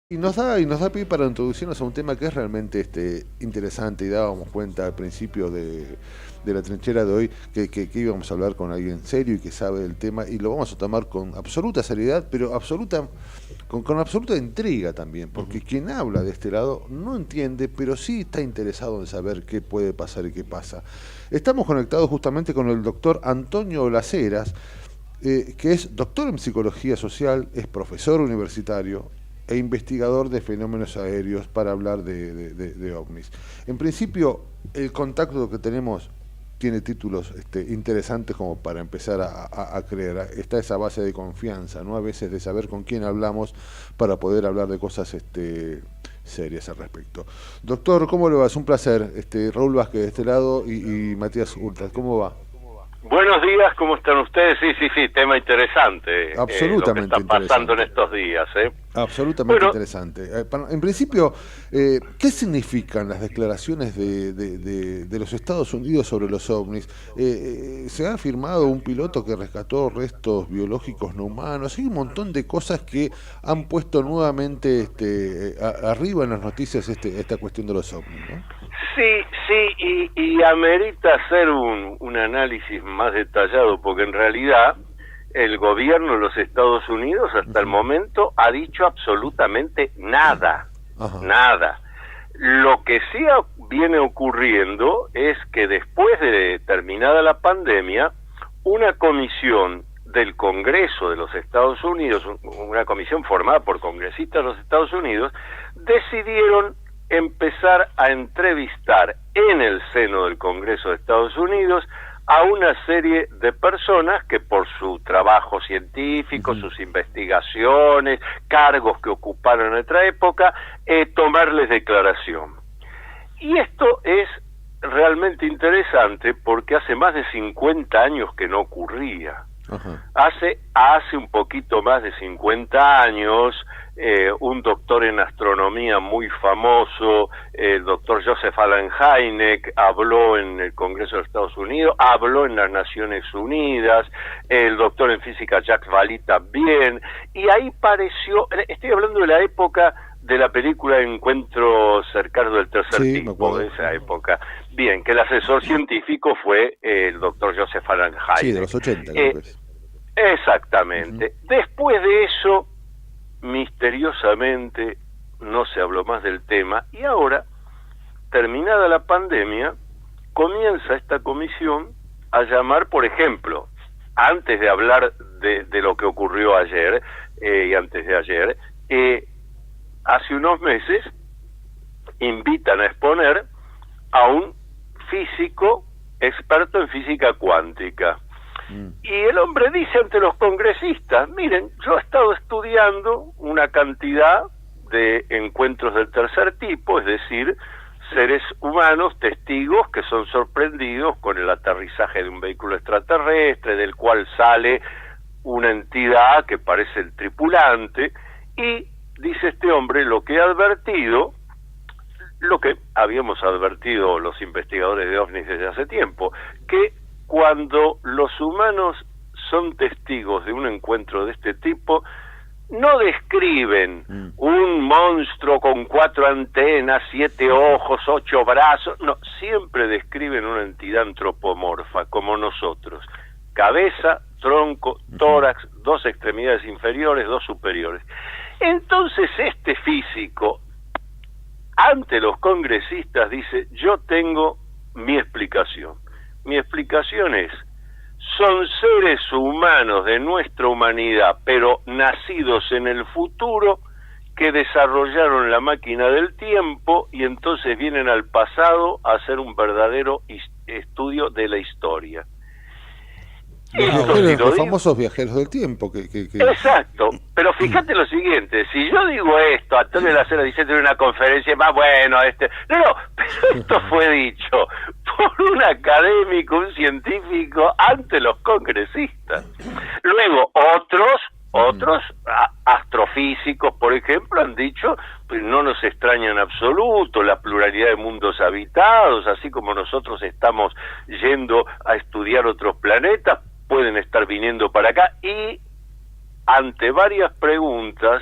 Y nos da pie para introducirnos a un tema que es realmente interesante y dábamos cuenta al principio de la trinchera de hoy que íbamos a hablar con alguien serio y que sabe del tema y lo vamos a tomar con absoluta seriedad, pero con absoluta intriga también, porque quien habla de este lado no entiende, pero sí está interesado en saber qué puede pasar y qué pasa. Estamos conectados justamente con el doctor Antonio Laceras, que es doctor en psicología social, es profesor universitario e investigador de fenómenos aéreos para hablar de ovnis. En principio, el contacto que tenemos tiene títulos interesantes como para empezar a creer. Está esa base de confianza, ¿no? A veces de saber con quién hablamos para poder hablar de cosas serias al respecto. Doctor, ¿cómo le va? Es un placer. Raúl Vázquez de este lado y Matías Urtas. ¿Cómo va? Buenos días, ¿cómo están ustedes? Sí, tema interesante, lo que Absolutamente está pasando en interesante. estos días, ¿eh? Absolutamente Bueno, interesante. En principio, ¿qué significan las declaraciones de los Estados Unidos sobre los ovnis? Se ha afirmado un piloto que rescató restos biológicos no humanos. Hay un montón de cosas que han puesto nuevamente arriba en las noticias esta cuestión de los ovnis, ¿no? sí, y amerita hacer un análisis más detallado, porque en realidad el gobierno de los Estados Unidos hasta el Ujú. momento ha dicho absolutamente nada, Ajá. nada. Lo que sí viene ocurriendo es que después de terminada la pandemia, una comisión del Congreso de los Estados Unidos, una comisión formada por congresistas de los Estados Unidos, decidieron empezar a entrevistar en el seno del Congreso de Estados Unidos a una serie de personas que por su trabajo científico, Ujú. sus investigaciones, cargos que ocuparon en otra época, tomarles declaración. Y esto es realmente interesante porque hace más de 50 años que no ocurría. Ajá. Hace un poquito más de 50 años, un doctor en astronomía muy famoso, el doctor Joseph Allen Hynek, habló en el Congreso de Estados Unidos, habló en las Naciones Unidas, el doctor en física Jacques Vallée también, y ahí pareció, estoy hablando de la época de la película Encuentro cercano del tercer Sí, me tipo, acuerdo. de esa época. Bien, que el asesor científico fue el doctor Joseph Allen Sí, de Hynek. los 80 creo Eh, que es. Ujú. Exactamente. Después de eso, misteriosamente, no se habló más del tema y ahora, terminada la pandemia, comienza esta comisión a llamar, por ejemplo, antes de hablar de lo que ocurrió ayer y antes de ayer, hace unos meses invitan a exponer a un físico experto en física cuántica. Mm. Y el hombre dice ante los congresistas, miren, yo he estado estudiando una cantidad de encuentros del tercer tipo, es decir, seres humanos, testigos que son sorprendidos con el aterrizaje de un vehículo extraterrestre, del cual sale una entidad que parece el tripulante, y dice este hombre, lo que he advertido, lo que habíamos advertido los investigadores de ovnis desde hace tiempo, que cuando los humanos son testigos de un encuentro de este tipo, no describen Mm. un monstruo con 4 antenas, 7 ojos, 8 brazos, no, siempre describen una entidad antropomorfa, como nosotros. Cabeza, tronco, Ujú. tórax, 2 extremidades inferiores, 2 superiores. Entonces este físico, ante los congresistas, dice, yo tengo mi explicación. Mi explicación es, son seres humanos de nuestra humanidad, pero nacidos en el futuro, que desarrollaron la máquina del tiempo y entonces vienen al pasado a hacer un verdadero estudio de la historia. Esto si lo Los digo, famosos viajeros del tiempo que... exacto, pero fíjate lo siguiente, si yo digo esto, Antonio Lacera diciendo en una conferencia, más bueno, no, pero esto fue dicho por un académico, un científico, ante los congresistas. Luego, Ujú. otros astrofísicos, por ejemplo, han dicho, pues no nos extraña en absoluto la pluralidad de mundos habitados, así como nosotros estamos yendo a estudiar otros planetas, pueden estar viniendo para acá y ante varias preguntas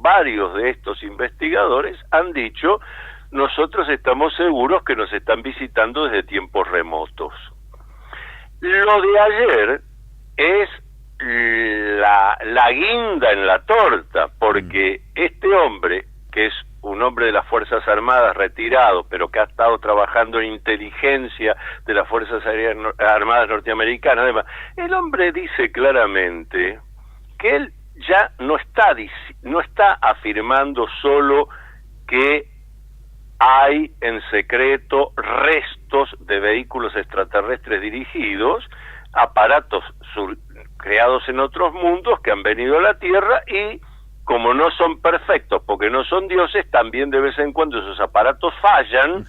varios de estos investigadores han dicho: nosotros estamos seguros que nos están visitando desde tiempos remotos. Lo de ayer es la guinda en la torta, porque este hombre, que es un hombre de las Fuerzas Armadas retirado, pero que ha estado trabajando en inteligencia de las Fuerzas Armadas norteamericanas, además, el hombre dice claramente que él ya no está afirmando solo que hay en secreto restos de vehículos extraterrestres dirigidos, aparatos creados en otros mundos que han venido a la Tierra y, como no son perfectos porque no son dioses, también de vez en cuando esos aparatos fallan,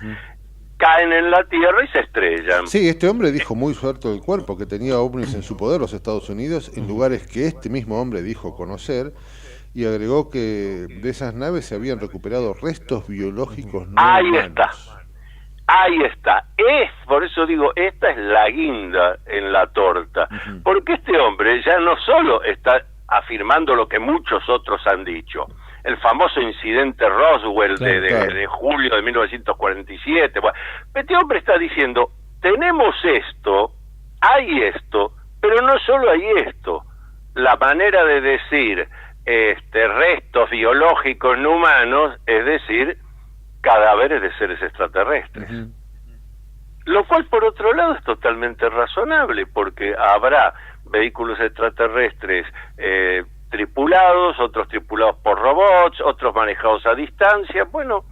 caen en la Tierra y se estrellan. Sí, este hombre dijo muy suelto del cuerpo que tenía ovnis en su poder los Estados Unidos en lugares que este mismo hombre dijo conocer, y agregó que de esas naves se habían recuperado restos biológicos no humanos. Ahí está. Por eso digo, esta es la guinda en la torta. Porque este hombre ya no solo está afirmando lo que muchos otros han dicho, el famoso incidente Roswell de julio de 1947. Bueno, este hombre está diciendo: tenemos esto, hay esto, pero no solo hay esto. La manera de decir restos biológicos no humanos, es decir, cadáveres de seres extraterrestres. Lo cual, por otro lado, es totalmente razonable, porque habrá vehículos extraterrestres tripulados, otros tripulados por robots, otros manejados a distancia. Bueno,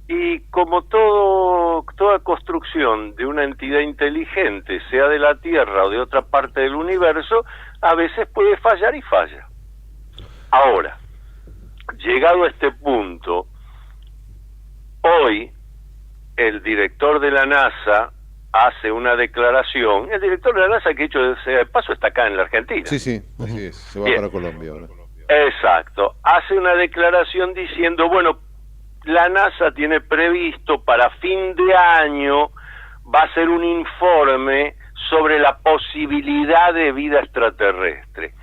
y como toda construcción de una entidad inteligente, sea de la Tierra o de otra parte del universo, a veces puede fallar y falla. Ahora, llegado a este punto, hoy el director de la NASA hace una declaración. El director de la NASA, que dicho sea de paso, está acá en la Argentina. Sí, así es, se va para Colombia ahora. Exacto, hace una declaración diciendo: bueno, la NASA tiene previsto para fin de año, va a hacer un informe sobre la posibilidad de vida extraterrestre.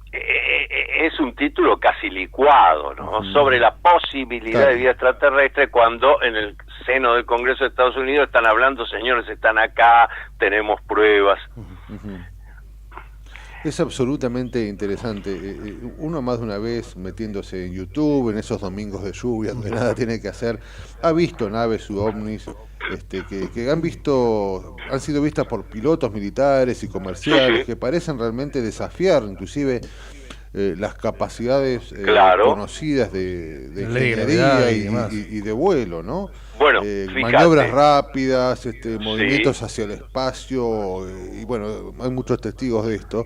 Es un título casi licuado, ¿no? Sobre la posibilidad de vida extraterrestre, cuando en el seno del Congreso de Estados Unidos están hablando: señores, están acá, tenemos pruebas. Es absolutamente interesante. Uno más de una vez metiéndose en YouTube, en esos domingos de lluvia donde nada tiene que hacer, ha visto naves u ovnis que han sido vistas por pilotos militares y comerciales, que parecen realmente desafiar inclusive las capacidades conocidas de ingeniería y de vuelo, ¿no? Bueno, maniobras rápidas, movimientos hacia el espacio, y bueno, hay muchos testigos de esto.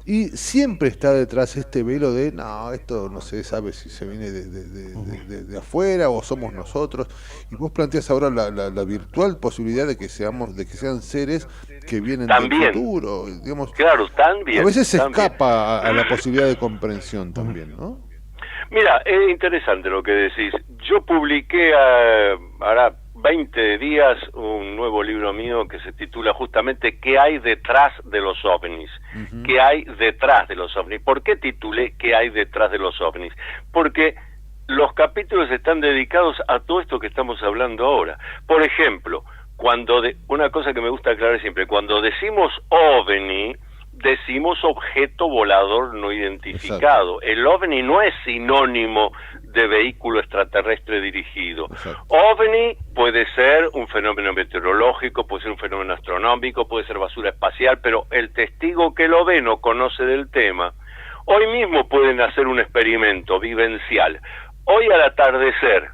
Y siempre está detrás este velo de: no, esto no se sabe si se viene de afuera o somos nosotros. Y vos planteas ahora la virtual posibilidad de que sean seres que vienen del futuro, digamos. Claro, también. A veces se escapa a la posibilidad de comprensión también, ¿no? Mira, es interesante lo que decís. Yo publiqué hará 20 días un nuevo libro mío que se titula justamente ¿Qué hay detrás de los ovnis? ¿Qué hay detrás de los ovnis? ¿Por qué titulé ¿Qué hay detrás de los ovnis? Porque los capítulos están dedicados a todo esto que estamos hablando ahora. Por ejemplo, una cosa que me gusta aclarar siempre: cuando decimos ovni, decimos objeto volador no identificado. Exacto. El ovni no es sinónimo de vehículo extraterrestre dirigido. Exacto. OVNI puede ser un fenómeno meteorológico, puede ser un fenómeno astronómico, puede ser basura espacial, pero el testigo que lo ve no conoce del tema. Hoy mismo pueden hacer un experimento vivencial. Hoy al atardecer,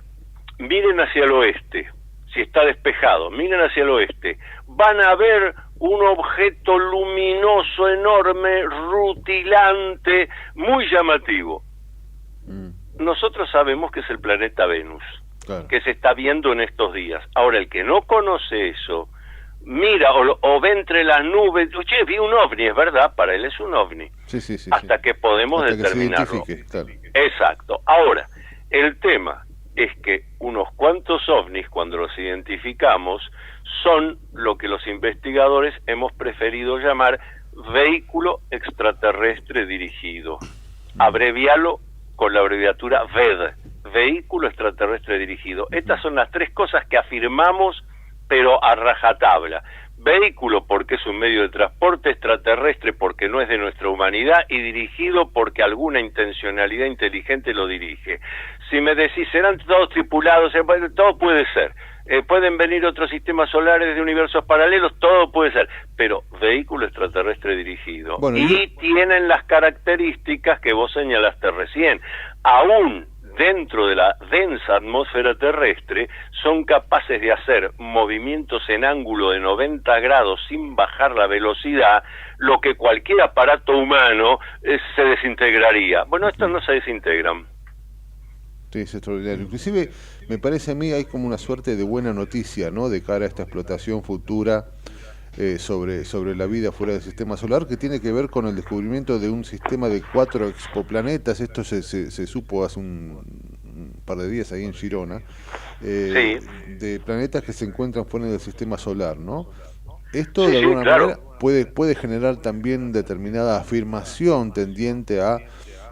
miren hacia el oeste, si está despejado, miren hacia el oeste, van a ver un objeto luminoso, enorme, rutilante, muy llamativo. Nosotros sabemos que es el planeta Venus, claro, que se está viendo en estos días. Ahora, el que no conoce eso, mira o ve entre las nubes: oye, vi un ovni, es verdad, para él es un ovni. Sí, hasta que podemos determinarlo. Claro. Exacto. Ahora, el tema es que unos cuantos ovnis, cuando los identificamos, son lo que los investigadores hemos preferido llamar vehículo extraterrestre dirigido. Abrevialo con la abreviatura VED, Vehículo Extraterrestre Dirigido. Estas son las tres cosas que afirmamos, pero a rajatabla. Vehículo porque es un medio de transporte, extraterrestre porque no es de nuestra humanidad, y dirigido porque alguna intencionalidad inteligente lo dirige. Si me decís, ¿serán todos tripulados? Todo puede ser. Pueden venir otros sistemas solares de universos paralelos, todo puede ser, pero vehículo extraterrestre dirigido. Bueno, y tienen las características que vos señalaste recién. Aún dentro de la densa atmósfera terrestre, son capaces de hacer movimientos en ángulo de 90 grados sin bajar la velocidad, lo que cualquier aparato humano se desintegraría. Bueno, estos no se desintegran. Sí, es extraordinario. Inclusive, me parece a mí, hay como una suerte de buena noticia, ¿no?, de cara a esta explotación futura sobre la vida fuera del sistema solar, que tiene que ver con el descubrimiento de un sistema de 4 exoplanetas. Esto se supo hace un par de días ahí en Girona, sí, de planetas que se encuentran fuera del sistema solar, ¿no? Esto de alguna manera puede generar también determinada afirmación tendiente a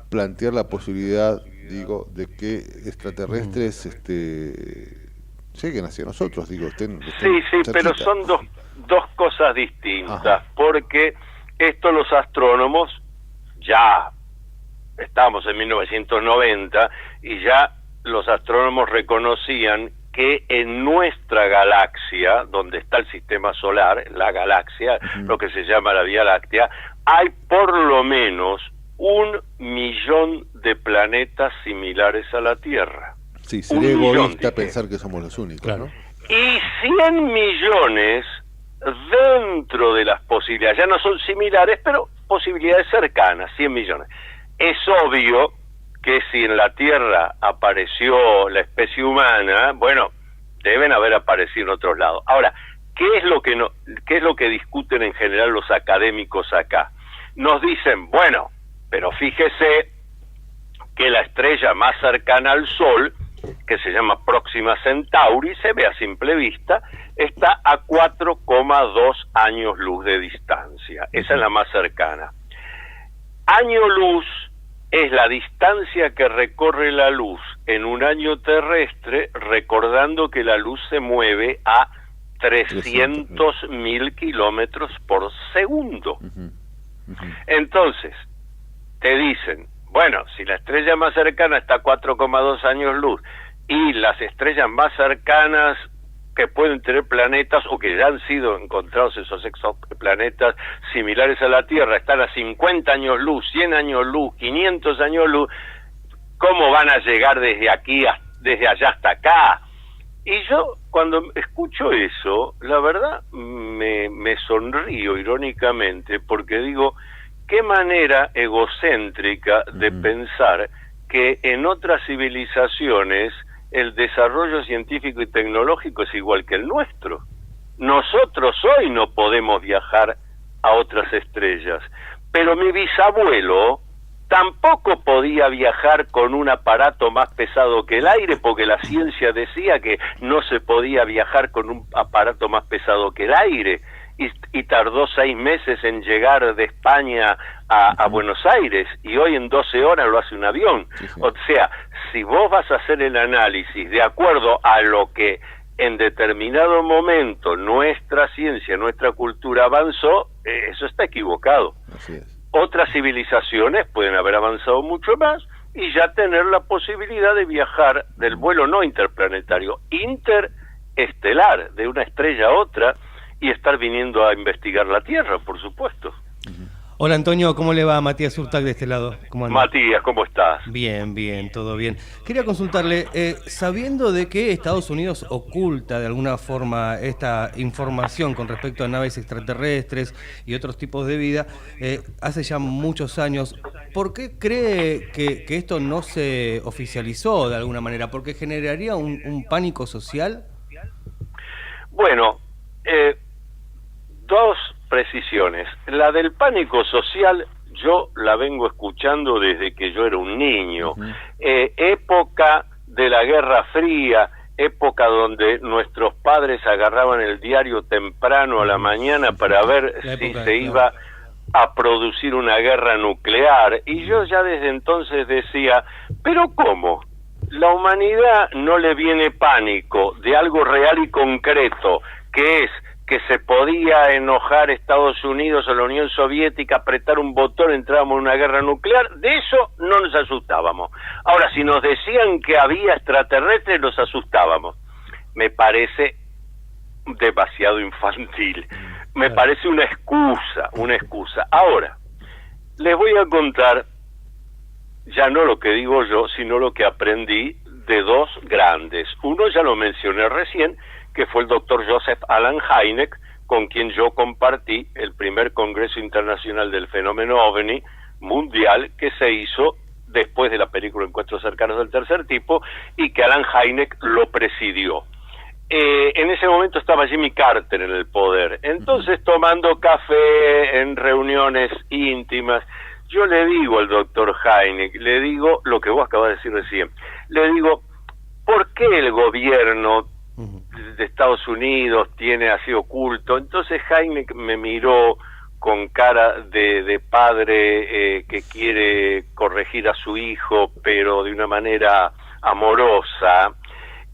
plantear la posibilidad, digo, de que extraterrestres lleguen hacia nosotros, digo, estén sí, pero son dos cosas distintas. Ajá. Porque esto los astrónomos ya estamos en 1990 y ya los astrónomos reconocían que en nuestra galaxia, donde está el sistema solar, la galaxia, lo que se llama la Vía Láctea, hay por lo menos 1 millón de planetas similares a la Tierra. Sí, sería egoísta pensar que somos los únicos, claro, ¿no? Y 100 millones dentro de las posibilidades, ya no son similares, pero posibilidades cercanas, 100 millones. Es obvio que si en la Tierra apareció la especie humana, bueno, deben haber aparecido en otros lados. Ahora, ¿qué es lo que discuten en general los académicos acá? Nos dicen, bueno, pero fíjese que la estrella más cercana al Sol, que se llama Próxima Centauri, se ve a simple vista, está a 4,2 años luz de distancia. Esa es la más cercana. Año luz es la distancia que recorre la luz en un año terrestre, recordando que la luz se mueve a 300.000 kilómetros por segundo. Entonces, te dicen, bueno, si la estrella más cercana está a 4,2 años luz y las estrellas más cercanas que pueden tener planetas o que ya han sido encontrados esos exoplanetas similares a la Tierra están a 50 años luz, 100 años luz, 500 años luz, ¿cómo van a llegar desde aquí, desde allá hasta acá? Y yo cuando escucho eso, la verdad me sonrío irónicamente, porque digo, qué manera egocéntrica de pensar que en otras civilizaciones el desarrollo científico y tecnológico es igual que el nuestro. Nosotros hoy no podemos viajar a otras estrellas, pero mi bisabuelo tampoco podía viajar con un aparato más pesado que el aire, porque la ciencia decía que no se podía viajar con un aparato más pesado que el aire, y tardó 6 meses en llegar de España a Buenos Aires, y hoy en 12 horas lo hace un avión. Sí. O sea, si vos vas a hacer el análisis de acuerdo a lo que en determinado momento nuestra ciencia, nuestra cultura avanzó, eso está equivocado. Así es. Otras civilizaciones pueden haber avanzado mucho más y ya tener la posibilidad de viajar del vuelo no interplanetario, interestelar, de una estrella a otra, y estar viniendo a investigar la Tierra, por supuesto. Hola Antonio, ¿cómo le va? Matías Urtac de este lado. ¿Cómo anda? Matías, ¿cómo estás? Bien, todo bien. Quería consultarle, sabiendo de que Estados Unidos oculta de alguna forma esta información con respecto a naves extraterrestres y otros tipos de vida, hace ya muchos años, ¿por qué cree que esto no se oficializó de alguna manera? ¿Porque generaría un pánico social? Bueno, dos precisiones. La del pánico social yo la vengo escuchando desde que yo era un niño. Época de la Guerra Fría, época donde nuestros padres agarraban el diario temprano a la mañana para ver si se iba a producir una guerra nuclear. Y yo ya desde entonces decía, ¿pero cómo? La humanidad no le viene pánico de algo real y concreto, que es que se podía enojar Estados Unidos o la Unión Soviética, apretar un botón, entrábamos en una guerra nuclear. De eso no nos asustábamos. Ahora, si nos decían que había extraterrestres, nos asustábamos. Me parece demasiado infantil. Me parece una excusa. Ahora, les voy a contar ya no lo que digo yo, sino lo que aprendí de dos grandes. Uno ya lo mencioné recién, que fue el doctor Joseph Allen Hynek, con quien yo compartí el primer Congreso Internacional del Fenómeno OVNI mundial que se hizo después de la película Encuentros Cercanos del Tercer Tipo, y que Allen Hynek lo presidió. En ese momento estaba Jimmy Carter en el poder, entonces tomando café en reuniones íntimas, yo le digo al doctor Hynek, le digo lo que vos acabas de decir recién, le digo, ¿por qué el gobierno de Estados Unidos tiene así oculto? Entonces Hynek me miró con cara de padre que quiere corregir a su hijo, pero de una manera amorosa,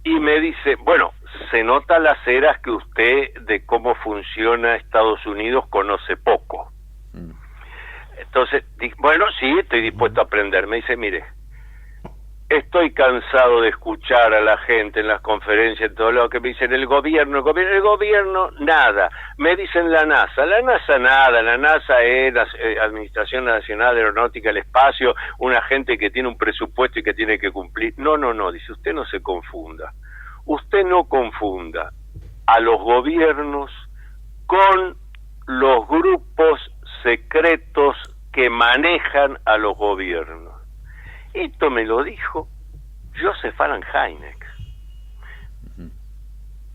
y me dice, bueno, se nota las eras que usted de cómo funciona Estados Unidos conoce poco. Entonces, bueno, sí, estoy dispuesto a aprender. Me dice, mire, estoy cansado de escuchar a la gente en las conferencias, en todo lado, que me dicen el gobierno, nada. Me dicen la NASA nada, la NASA es la Administración Nacional de Aeronáutica del Espacio, una gente que tiene un presupuesto y que tiene que cumplir. No, dice, usted no se confunda. Usted no confunda a los gobiernos con los grupos secretos que manejan a los gobiernos. Esto me lo dijo Joseph Allen Hynek.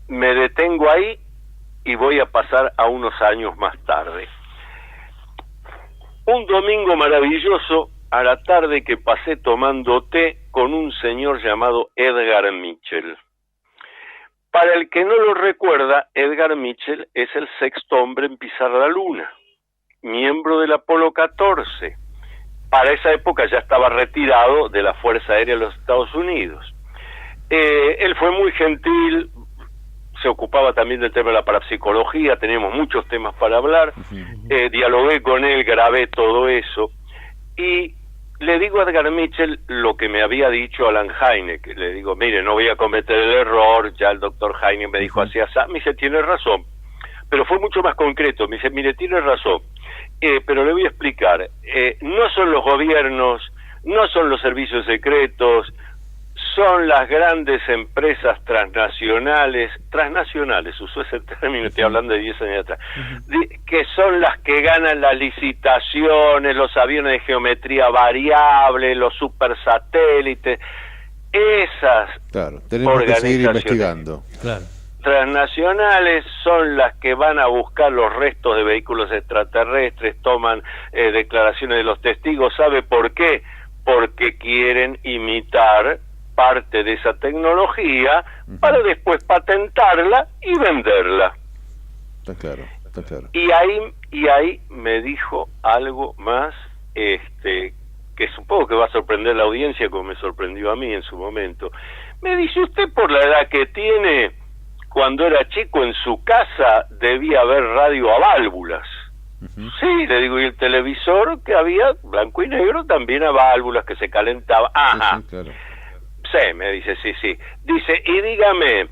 Me detengo ahí y voy a pasar a unos años más tarde. Un domingo maravilloso, a la tarde, que pasé tomando té con un señor llamado Edgar Mitchell. Para el que no lo recuerda, Edgar Mitchell es el sexto hombre en pisar la luna, miembro del Apolo 14. Para esa época ya estaba retirado de la Fuerza Aérea de los Estados Unidos. Él fue muy gentil, se ocupaba también del tema de la parapsicología, teníamos muchos temas para hablar, dialogué con él, grabé todo eso, y le digo a Edgar Mitchell lo que me había dicho Allen Hynek. Le digo, mire, no voy a cometer el error, ya el doctor Hynek me dijo así, así. Me dice, tiene razón, pero fue mucho más concreto. Me dice, mire, tiene razón, pero le voy a explicar. No son los gobiernos, no son los servicios secretos, son las grandes empresas transnacionales, usó ese término, estoy hablando de 10 años atrás, que son las que ganan las licitaciones, los aviones de geometría variable, los supersatélites, esas tenemos que seguir investigando. Transnacionales son las que van a buscar los restos de vehículos extraterrestres, toman declaraciones de los testigos. ¿Sabe por qué? Porque quieren imitar parte de esa tecnología para después patentarla y venderla. Está claro. Y ahí me dijo algo más, que supongo que va a sorprender a la audiencia, como me sorprendió a mí en su momento. Me dice, usted por la edad que tiene, cuando era chico en su casa debía haber radio a válvulas. Sí, le digo, y el televisor que había blanco y negro también a válvulas que se calentaba. Ajá. Sí, claro. Sí, me dice, sí. Dice, y dígame,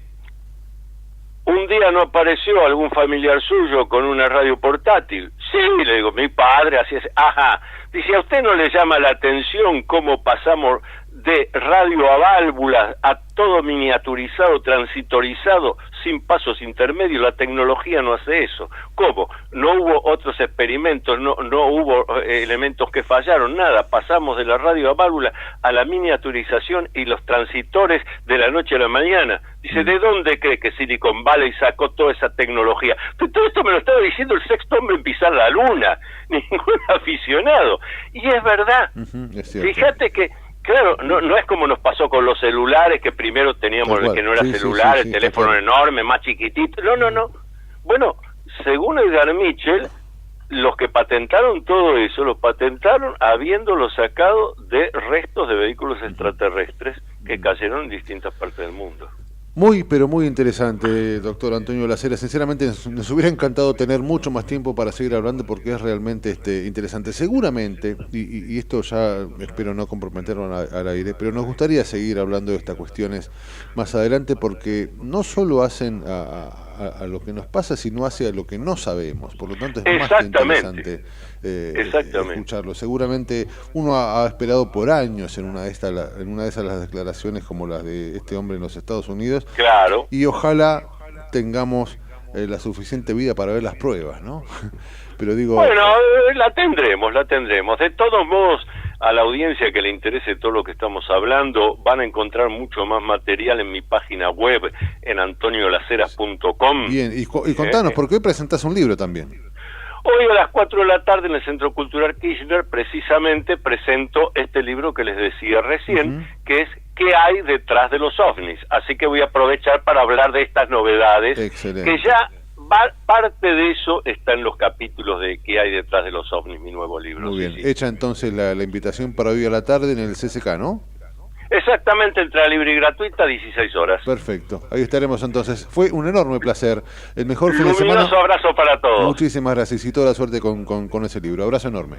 ¿un día no apareció algún familiar suyo con una radio portátil? Sí, le digo, mi padre, así es. Ajá. Dice, ¿a usted no le llama la atención cómo pasamos de radio a válvulas a todo miniaturizado, transitorizado, sin pasos intermedios? La tecnología no hace eso. ¿Cómo? No hubo otros experimentos, no hubo elementos que fallaron, nada. Pasamos de la radio a válvula a la miniaturización y los transitores de la noche a la mañana. Dice, ¿de dónde cree que Silicon Valley sacó toda esa tecnología? Todo esto me lo estaba diciendo el sexto hombre en pisar la luna, ningún aficionado. Y es verdad. Fíjate que claro, no es como nos pasó con los celulares, que primero teníamos el que no era celular, el teléfono enorme, más chiquitito. No. Bueno, según Edgar Mitchell, los que patentaron todo eso, lo patentaron habiéndolo sacado de restos de vehículos extraterrestres que cayeron en distintas partes del mundo. Muy, pero muy interesante, doctor Antonio Lacera. Sinceramente nos hubiera encantado tener mucho más tiempo para seguir hablando porque es realmente interesante. Seguramente, y esto ya espero no comprometerlo al aire, pero nos gustaría seguir hablando de estas cuestiones más adelante porque no solo hacen a lo que nos pasa, sino hace a lo que no sabemos. Por lo tanto es más que interesante escucharlo. Seguramente uno ha esperado por años en una de esas las declaraciones como las de este hombre en los Estados Unidos. Claro. Y ojalá tengamos la suficiente vida para ver las pruebas, ¿no? Pero digo... Bueno, la tendremos. De todos modos, a la audiencia que le interese todo lo que estamos hablando, van a encontrar mucho más material en mi página web, en antoniolaceras.com. Bien, y contanos, porque hoy presentás un libro también. Hoy a las 4 de la tarde en el Centro Cultural Kirchner, precisamente presento este libro que les decía recién, que es ¿Qué hay detrás de los ovnis? Así que voy a aprovechar para hablar de estas novedades. Excelente. Que ya parte de eso está en los capítulos de ¿Qué hay detrás de los ovnis?, mi nuevo libro. Muy bien, sí. Hecha entonces la invitación para hoy a la tarde en el CCK, ¿no? Exactamente, entrada libre y gratuita, 16 horas. Perfecto, ahí estaremos entonces. Fue un enorme placer. El mejor fin de semana. Un abrazo para todos. Muchísimas gracias y toda la suerte con ese libro. Abrazo enorme.